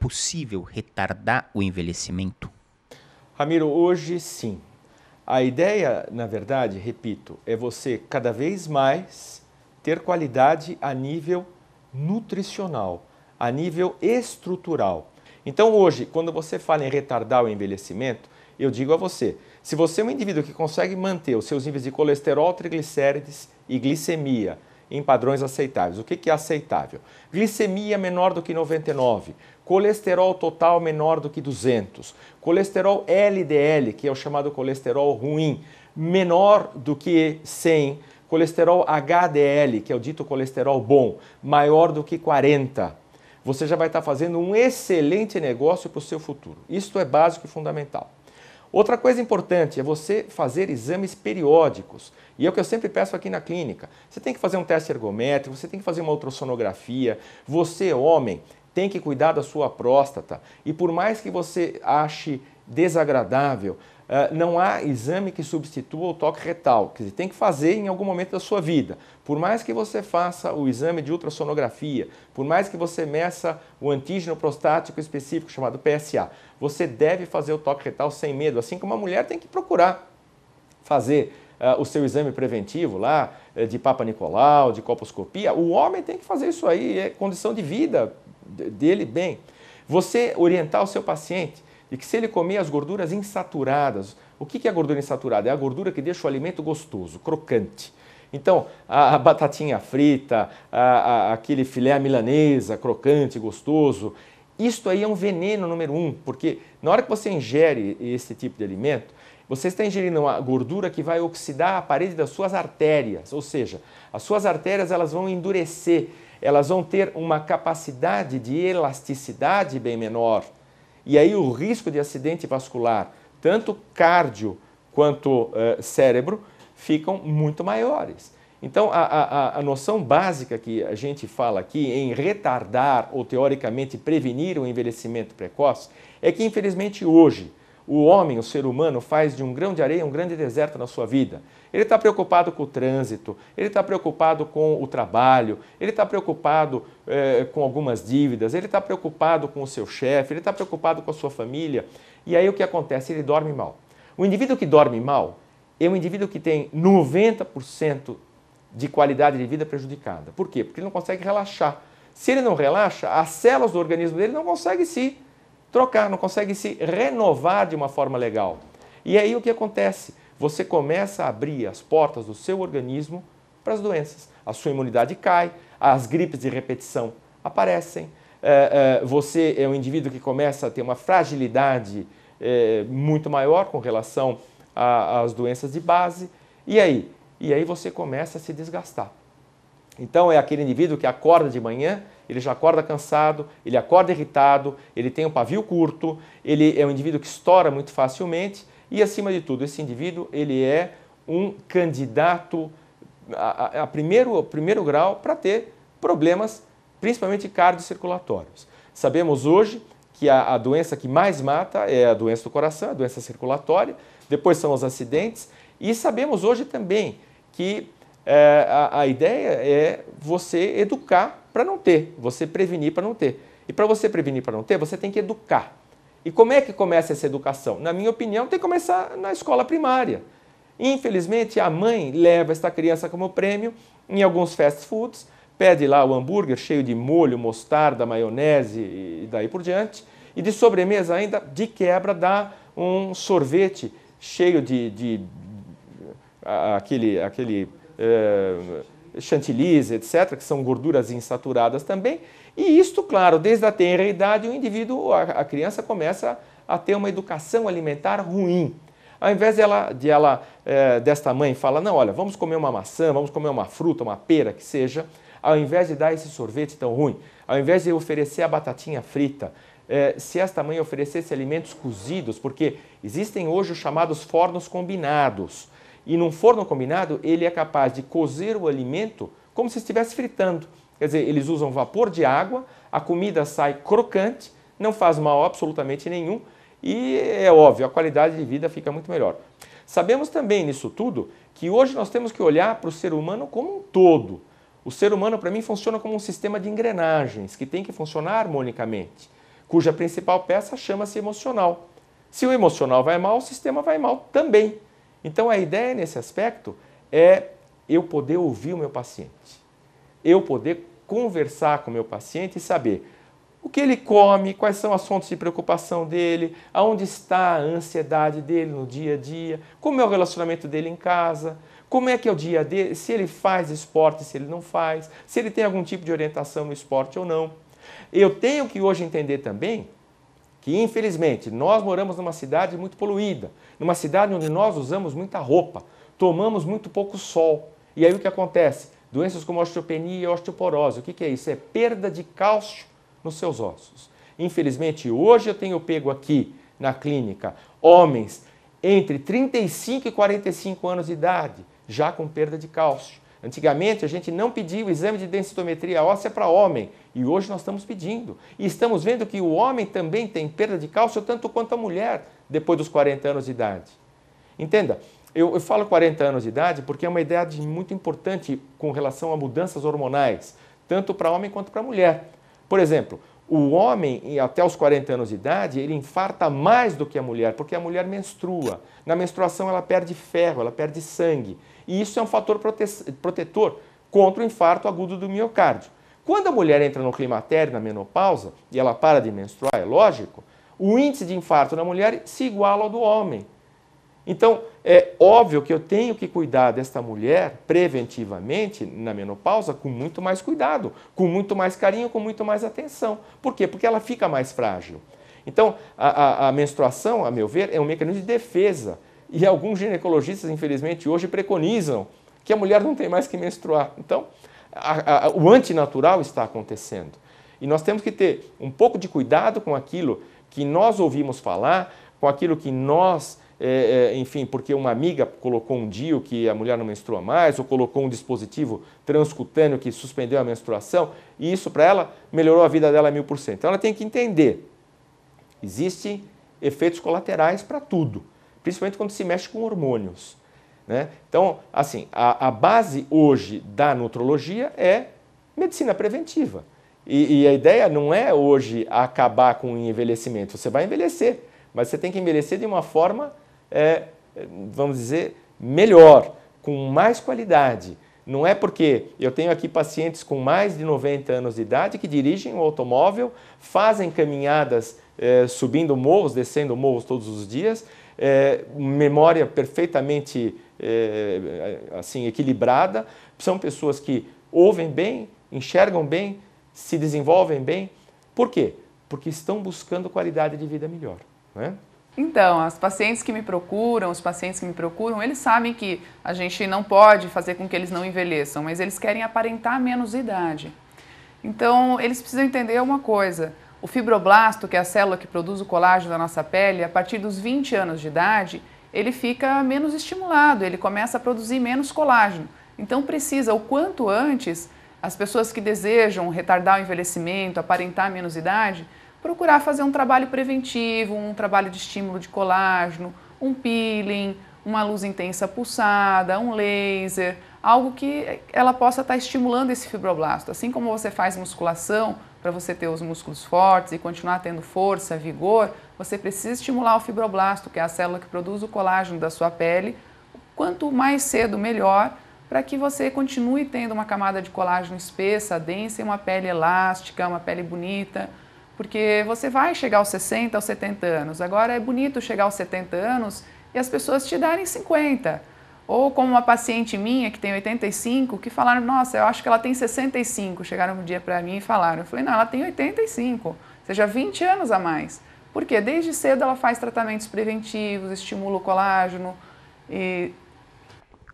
possível retardar o envelhecimento? Ramiro, hoje sim. A ideia, na verdade, repito, é você cada vez mais ter qualidade a nível nutricional, a nível estrutural. Então hoje, quando você fala em retardar o envelhecimento, eu digo a você, se você é um indivíduo que consegue manter os seus níveis de colesterol, triglicérides e glicemia em padrões aceitáveis. O que é aceitável? Glicemia menor do que 99, colesterol total menor do que 200, colesterol LDL, que é o chamado colesterol ruim, menor do que 100, colesterol HDL, que é o dito colesterol bom, maior do que 40. Você já vai estar fazendo um excelente negócio para o seu futuro. Isto é básico e fundamental. Outra coisa importante é você fazer exames periódicos. E é o que eu sempre peço aqui na clínica. Você tem que fazer um teste ergométrico, você tem que fazer uma ultrassonografia. Você, homem, tem que cuidar da sua próstata. E por mais que você ache desagradável, não há exame que substitua o toque retal. Quer dizer, tem que fazer em algum momento da sua vida. Por mais que você faça o exame de ultrassonografia, por mais que você meça o antígeno prostático específico chamado PSA, você deve fazer o toque retal sem medo, assim como a mulher tem que procurar fazer o seu exame preventivo lá, de Papa Nicolau, de colposcopia. O homem tem que fazer isso aí, é condição de vida dele bem. Você orientar o seu paciente de que se ele comer as gorduras insaturadas, o que é a gordura insaturada? É a gordura que deixa o alimento gostoso, crocante. Então, a batatinha frita, aquele filé à milanesa, crocante, gostoso, isto aí é um veneno número 1, porque na hora que você ingere esse tipo de alimento, você está ingerindo uma gordura que vai oxidar a parede das suas artérias, ou seja, as suas artérias elas vão endurecer, elas vão ter uma capacidade de elasticidade bem menor. E aí o risco de acidente vascular, tanto cardio quanto cérebro, ficam muito maiores. Então, a noção básica que a gente fala aqui em retardar ou, teoricamente, prevenir o envelhecimento precoce é que, infelizmente, hoje, o homem, o ser humano, faz de um grão de areia um grande deserto na sua vida. Ele está preocupado com o trânsito, ele está preocupado com o trabalho, ele está preocupado com algumas dívidas, ele está preocupado com o seu chefe, ele está preocupado com a sua família. E aí o que acontece? Ele dorme mal. O indivíduo que dorme mal é um indivíduo que tem 90% de qualidade de vida prejudicada. Por quê? Porque ele não consegue relaxar. Se ele não relaxa, as células do organismo dele não conseguem se trocar, não conseguem se renovar de uma forma legal. E aí o que acontece? Você começa a abrir as portas do seu organismo para as doenças. A sua imunidade cai, as gripes de repetição aparecem, você é um indivíduo que começa a ter uma fragilidade muito maior com relação às doenças de base. E aí? E aí você começa a se desgastar. Então é aquele indivíduo que acorda de manhã, ele já acorda cansado, ele acorda irritado, ele tem um pavio curto, ele é um indivíduo que estoura muito facilmente e, acima de tudo, esse indivíduo ele é um candidato a primeiro grau para ter problemas, principalmente cardiocirculatórios. Sabemos hoje que a doença que mais mata é a doença do coração, a doença circulatória, depois são os acidentes e sabemos hoje também que a ideia é você educar para não ter, você prevenir para não ter. E para você prevenir para não ter, você tem que educar. E como é que começa essa educação? Na minha opinião, tem que começar na escola primária. Infelizmente, a mãe leva esta criança como prêmio em alguns fast foods, pede lá o hambúrguer cheio de molho, mostarda, maionese e daí por diante. E de sobremesa ainda, de quebra, dá um sorvete cheio de aquele chantilly, etc., que são gorduras insaturadas também. E isto, claro, desde a tenra idade, o indivíduo, a criança começa a ter uma educação alimentar ruim. Ao invés desta mãe falar, não, olha, vamos comer uma maçã, vamos comer uma fruta, uma pera, que seja, ao invés de dar esse sorvete tão ruim, ao invés de oferecer a batatinha frita, se esta mãe oferecesse alimentos cozidos, porque existem hoje os chamados fornos combinados, e num forno combinado ele é capaz de cozer o alimento como se estivesse fritando. Quer dizer, eles usam vapor de água, a comida sai crocante, não faz mal absolutamente nenhum e é óbvio, a qualidade de vida fica muito melhor. Sabemos também nisso tudo que hoje nós temos que olhar para o ser humano como um todo. O ser humano, para mim, funciona como um sistema de engrenagens que tem que funcionar harmonicamente. cuja principal peça chama-se emocional. Se o emocional vai mal, o sistema vai mal também. Então a ideia nesse aspecto é eu poder ouvir o meu paciente, eu poder conversar com o meu paciente e saber o que ele come, quais são as fontes de preocupação dele, aonde está a ansiedade dele no dia a dia, como é o relacionamento dele em casa, como é que é o dia dele, se ele faz esporte, se ele não faz, se ele tem algum tipo de orientação no esporte ou não. Eu tenho que hoje entender também que, infelizmente, nós moramos numa cidade muito poluída, numa cidade onde nós usamos muita roupa, tomamos muito pouco sol. E aí o que acontece? Doenças como osteopenia e osteoporose. O que é isso? É perda de cálcio nos seus ossos. Infelizmente, hoje eu tenho pego aqui na clínica homens entre 35 e 45 anos de idade, já com perda de cálcio. Antigamente a gente não pedia o exame de densitometria óssea para homem e hoje nós estamos pedindo. E estamos vendo que o homem também tem perda de cálcio tanto quanto a mulher depois dos 40 anos de idade. Entenda, eu falo 40 anos de idade porque é uma idade muito importante com relação a mudanças hormonais, tanto para homem quanto para mulher. Por exemplo, o homem, até os 40 anos de idade, ele infarta mais do que a mulher, porque a mulher menstrua. Na menstruação ela perde ferro, ela perde sangue. E isso é um fator protetor contra o infarto agudo do miocárdio. Quando a mulher entra no climatério, na menopausa, e ela para de menstruar, é lógico, o índice de infarto na mulher se iguala ao do homem. Então, é óbvio que eu tenho que cuidar desta mulher preventivamente na menopausa com muito mais cuidado, com muito mais carinho, com muito mais atenção. Por quê? Porque ela fica mais frágil. Então, a menstruação, a meu ver, é um mecanismo de defesa. E alguns ginecologistas, infelizmente, hoje preconizam que a mulher não tem mais que menstruar. Então, o antinatural está acontecendo. E nós temos que ter um pouco de cuidado com aquilo que nós ouvimos falar, com aquilo que nós... enfim, porque uma amiga colocou um DIU que a mulher não menstrua mais, ou colocou um dispositivo transcutâneo que suspendeu a menstruação, e isso para ela melhorou a vida dela 1000%. Então ela tem que entender, existem efeitos colaterais para tudo, principalmente quando se mexe com hormônios, né? Então, assim, a base hoje da nutrologia é medicina preventiva. E a ideia não é hoje acabar com o envelhecimento, você vai envelhecer, mas você tem que envelhecer de uma forma... vamos dizer, melhor, com mais qualidade. Não é porque eu tenho aqui pacientes com mais de 90 anos de idade que dirigem um automóvel, fazem caminhadas subindo morros, descendo morros todos os dias, memória perfeitamente assim, equilibrada, são pessoas que ouvem bem, enxergam bem, se desenvolvem bem. Por quê? Porque estão buscando qualidade de vida melhor, né? Então, os pacientes que me procuram, eles sabem que a gente não pode fazer com que eles não envelheçam, mas eles querem aparentar menos idade. Então, eles precisam entender uma coisa, o fibroblasto, que é a célula que produz o colágeno da nossa pele, a partir dos 20 anos de idade, ele fica menos estimulado, ele começa a produzir menos colágeno. Então, precisa, o quanto antes, as pessoas que desejam retardar o envelhecimento, aparentar menos idade, procurar fazer um trabalho preventivo, um trabalho de estímulo de colágeno, um peeling, uma luz intensa pulsada, um laser, algo que ela possa estar estimulando esse fibroblasto. Assim como você faz musculação para você ter os músculos fortes e continuar tendo força, vigor, você precisa estimular o fibroblasto, que é a célula que produz o colágeno da sua pele, quanto mais cedo melhor, para que você continue tendo uma camada de colágeno espessa, densa e uma pele elástica, uma pele bonita. Porque você vai chegar aos 60, aos 70 anos. Agora é bonito chegar aos 70 anos e as pessoas te darem 50. Ou como uma paciente minha que tem 85, que falaram, nossa, eu acho que ela tem 65. Chegaram um dia para mim e falaram. Eu falei, não, ela tem 85, ou seja, 20 anos a mais. Por quê? Desde cedo ela faz tratamentos preventivos, estimula o colágeno e...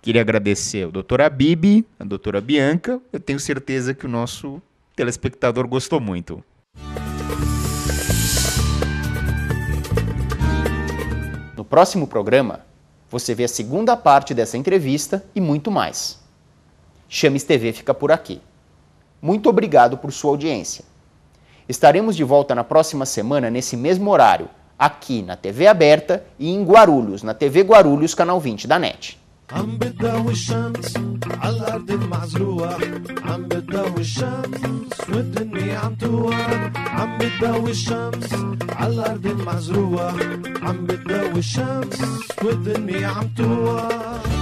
Queria agradecer ao Dr. Habib, a doutora Bianca. Eu tenho certeza que o nosso telespectador gostou muito. No próximo programa, você vê a segunda parte dessa entrevista e muito mais. Chames TV fica por aqui. Muito obrigado por sua audiência. Estaremos de volta na próxima semana, nesse mesmo horário, aqui na TV aberta e em Guarulhos, na TV Guarulhos, canal 20 da NET. عم بتضوي الشمس على الأرض المعزروة عم بتضوي الشمس والدنيا عم توقف عم بتضوي الشمس على الأرض المعزروة عم بتضوي الشمس والدنيا عم توقف